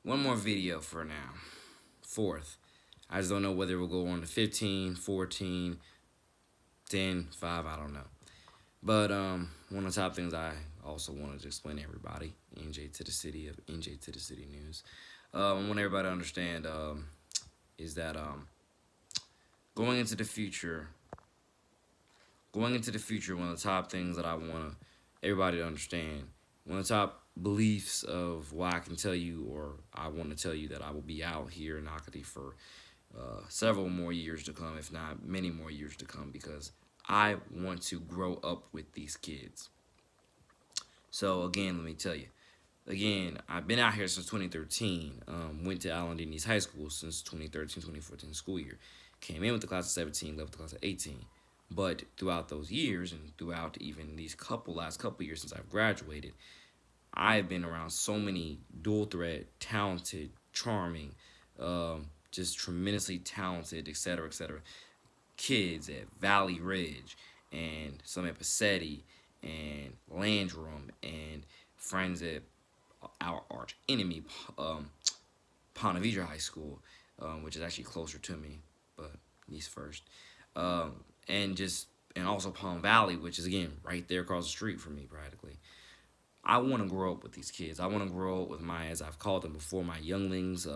one more video for now. Fourth. I just don't know whether it will go on to 15, 14, 10, 5, I don't know. But one of the top things I also wanted to explain to everybody, NJ to the city of NJ to the city news. I want everybody to understand is that going into the future, one of the top things that I want everybody to understand, one of the top beliefs of why I can tell you, or I want to tell you that I will be out here in Akati for several more years to come, if not many more years to come, because I want to grow up with these kids. So again, let me tell you. Again, I've been out here since 2013. Went to Allen East High School since 2013-2014 school year. Came in with the class of 17, left the class of 18. But throughout those years and throughout even these last couple years since I've graduated, I've been around so many dual threat, talented, charming, just tremendously talented, etc., kids at Valley Ridge and some at Passetti and Landrum and friends at our arch enemy, Ponte Vedra High School, which is actually closer to me, but East first, and also Palm Valley, which is again right there across the street from me practically. I want to grow up with these kids. I want to grow up with my, as I've called them before, my younglings.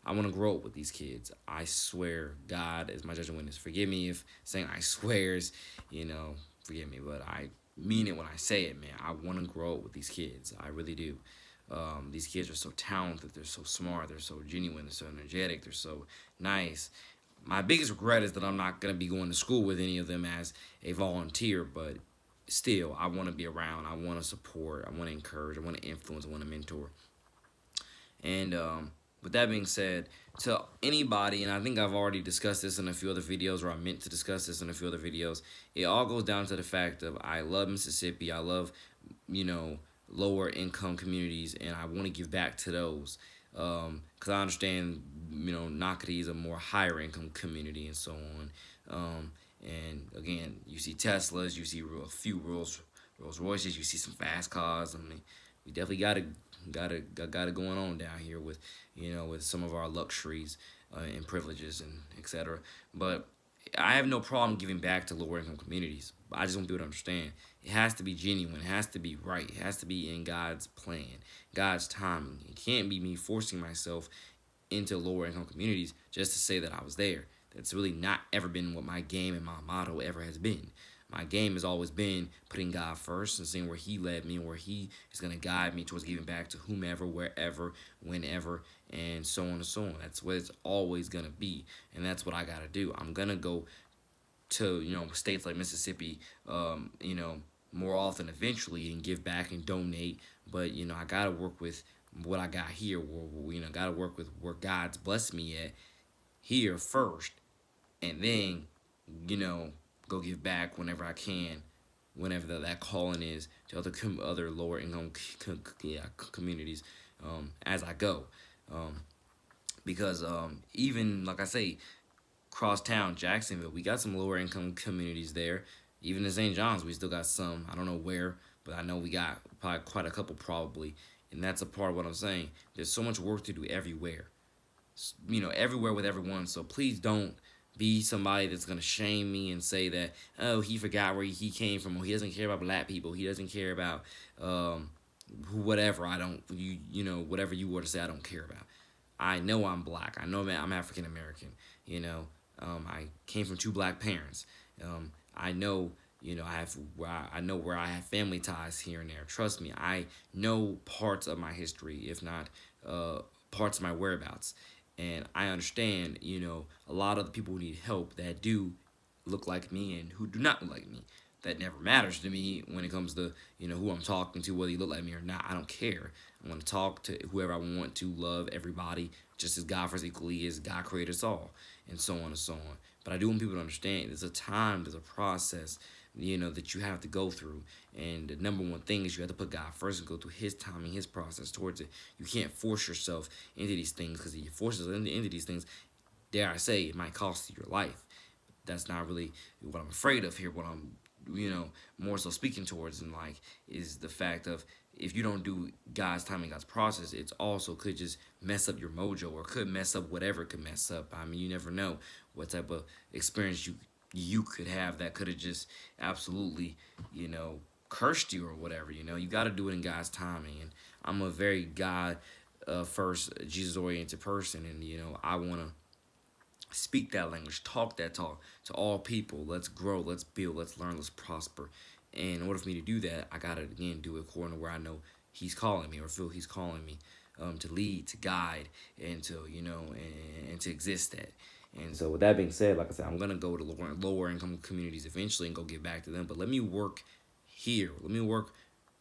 I want to grow up with these kids. I swear, God, as my judgment witness, forgive me if saying I swears, forgive me, but I mean it when I say it, man. I want to grow up with these kids. I really do. These kids are so talented. They're so smart. They're so genuine. They're so energetic. They're so nice. My biggest regret is that I'm not going to be going to school with any of them as a volunteer, but still, I want to be around. I want to support. I want to encourage. I want to influence. I want to mentor. And with that being said, to anybody, and I think I've already discussed this in a few other videos, or I meant to discuss this in a few other videos, it all goes down to the fact of I love Mississippi. I love, lower income communities, and I want to give back to those. Because I understand, Nocatee is a more higher income community and so on. And again, you see Teslas, you see a few Rolls Royces, you see some fast cars. I mean, we definitely got it going on down here with, with some of our luxuries and privileges and etc. But I have no problem giving back to lower income communities. I just want people to understand it has to be genuine. It has to be right. It has to be in God's plan, God's timing. It can't be me forcing myself into lower income communities just to say that I was there. That's really not ever been what my game and my motto ever has been. My game has always been putting God first and seeing where He led me and where He is going to guide me towards giving back to whomever, wherever, whenever, and so on and so on. That's what it's always going to be, and that's what I got to do. I'm going to go to, states like Mississippi, more often eventually and give back and donate, but, I got to work with what I got here, got to work with where God's blessed me at here first, and then, go give back whenever I can, whenever that calling is to other lower income communities as I go, because even like I say, cross town Jacksonville, we got some lower income communities there. Even in St. John's, we still got some. I don't know where, but I know we got probably quite a couple probably, and that's a part of what I'm saying. There's so much work to do everywhere, everywhere with everyone. So please don't be somebody that's going to shame me and say that, oh, he forgot where he came from, or he doesn't care about black people, he doesn't care about whatever. I don't, whatever you were to say, I don't care about. I know I'm black. I know I'm African American. I came from two black parents. I know, I know where I have family ties here and there. Trust me, I know parts of my history, if not parts of my whereabouts. And I understand, a lot of the people who need help that do look like me and who do not look like me. That never matters to me when it comes to, who I'm talking to, whether you look like me or not. I don't care. I want to talk to whoever I want to, love everybody, just as God first equally as God created us all, and so on and so on. But I do want people to understand there's a time, there's a process, that you have to go through. And the number one thing is you have to put God first and go through His timing, His process towards it. You can't force yourself into these things, because if you force yourself into these things, dare I say, it might cost you your life. That's not really what I'm afraid of here. What I'm, more so speaking towards in like is the fact of if you don't do God's timing, God's process, it's also could just mess up your mojo or could mess up whatever it could mess up. I mean, you never know what type of experience you could have that could have just absolutely, cursed you or whatever. You got to do it in God's timing. And I'm a very God first, Jesus oriented person, and I want to speak that language, talk that talk to all people. Let's grow, let's build, let's learn, let's prosper. And in order for me to do that, I gotta again do it according to where I know He's calling me or feel He's calling me to lead, to guide, and to and to exist at. And so, with that being said, like I said, I'm gonna go to lower income communities eventually and go give back to them. But let me work here. Let me work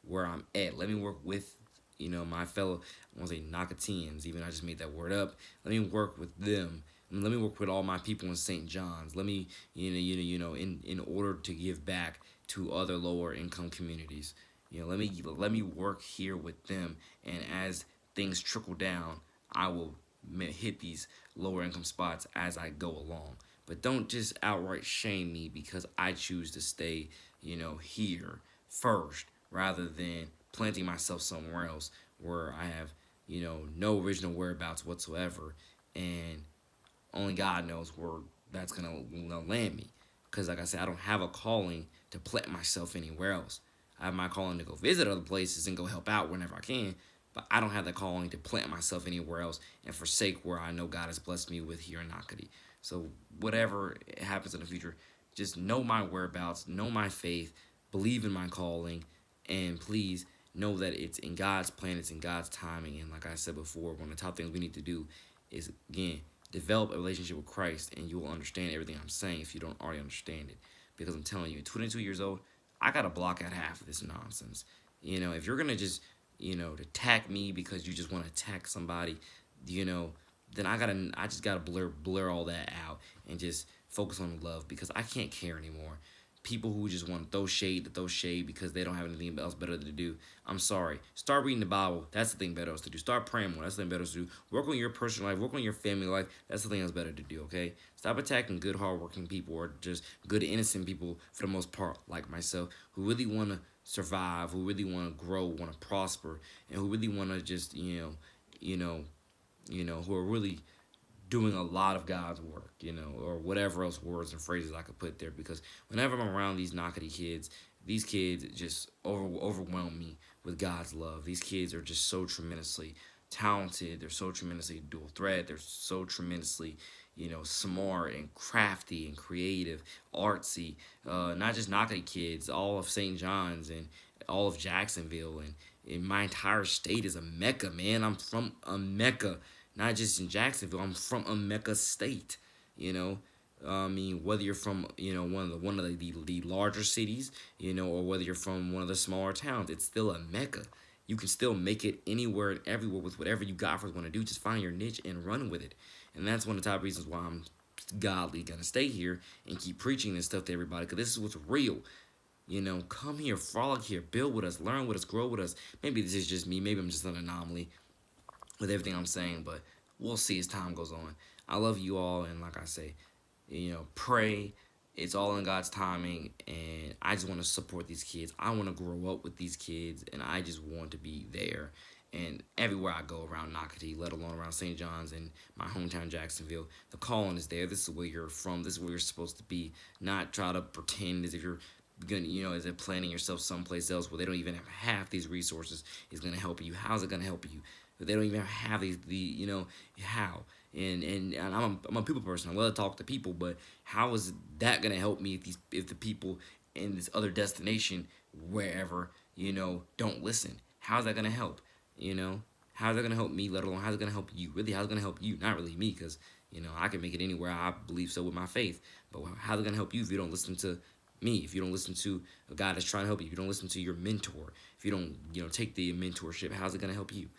where I'm at. Let me work with my fellow, I want to say Nakatians, even I just made that word up. Let me work with them. And let me work with all my people in St. John's. Let me, in order to give back to other lower income communities. Let me work here with them. And as things trickle down, I will hit these lower income spots as I go along. But don't just outright shame me because I choose to stay, here first rather than planting myself somewhere else where I have, no original whereabouts whatsoever, and only God knows where that's gonna land me. Because like I said, I don't have a calling to plant myself anywhere else. I have my calling to go visit other places and go help out whenever I can, but I don't have the calling to plant myself anywhere else and forsake where I know God has blessed me with here in Nakati. So whatever happens in the future, just know my whereabouts, know my faith, believe in my calling, and please know that it's in God's plan, it's in God's timing. And like I said before, one of the top things we need to do is, again, develop a relationship with Christ, and you will understand everything I'm saying if you don't already understand it. Because I'm telling you, at 22 years old, I got to block out half of this nonsense. If you're going to just, attack me because you just want to attack somebody, then I just gotta blur all that out and just focus on love because I can't care anymore. People who just want to throw shade because they don't have anything else better to do. I'm sorry. Start reading the Bible. That's the thing better else to do. Start praying more. That's the thing better else to do. Work on your personal life. Work on your family life. That's the thing that's better to do, okay? Stop attacking good, hardworking people or just good, innocent people for the most part, like myself, who really want to survive, who really want to grow, want to prosper, and who really want to just, who are really doing a lot of God's work, or whatever else words and phrases I could put there. Because whenever I'm around these kids just overwhelm me with God's love. These kids are just so tremendously talented. They're so tremendously dual threat. They're so tremendously, smart and crafty and creative, artsy. Not just Nakati kids, all of St. John's and all of Jacksonville and my entire state is a mecca, man. I'm from a mecca, not just in Jacksonville. I'm from a mecca state, I mean, whether you're from one of the larger cities, or whether you're from one of the smaller towns, it's still a mecca. You can still make it anywhere and everywhere with whatever you got for want to do. Just find your niche and run with it, and that's one of the top reasons why I'm godly gonna stay here and keep preaching this stuff to everybody because this is what's real. Come here, frolic here, build with us, learn with us, grow with us. Maybe this is just me. Maybe I'm just an anomaly with everything I'm saying, but we'll see as time goes on. I love you all, and like I say, pray. It's all in God's timing, and I just want to support these kids. I want to grow up with these kids, and I just want to be there. And everywhere I go around Nakati, let alone around St. John's and my hometown Jacksonville, the calling is there. This is where you're from. This is where you're supposed to be. Not try to pretend as if you're gonna, as if planning yourself someplace else where they don't even have half these resources is gonna help you. How's it gonna help you? If they don't even have how? And I'm a people person. I love to talk to people, but how is that gonna help me if the people in this other destination wherever don't listen? How's that gonna help? How's that gonna help me? Let alone how's it gonna help you? Really, how's it gonna help you? Not really me, because I can make it anywhere I believe so with my faith. But how's it gonna help you if you don't listen to me? If you don't listen to a guy that's trying to help you, if you don't listen to your mentor, if you don't take the mentorship, how's it gonna help you?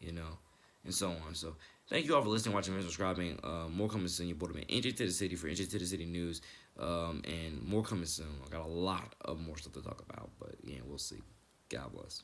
And so on. So thank you all for listening, watching, and subscribing. More coming soon. Your boy, man, NJ to the City for NJ to the City News. And more coming soon. I got a lot of more stuff to talk about, but yeah, we'll see. God bless.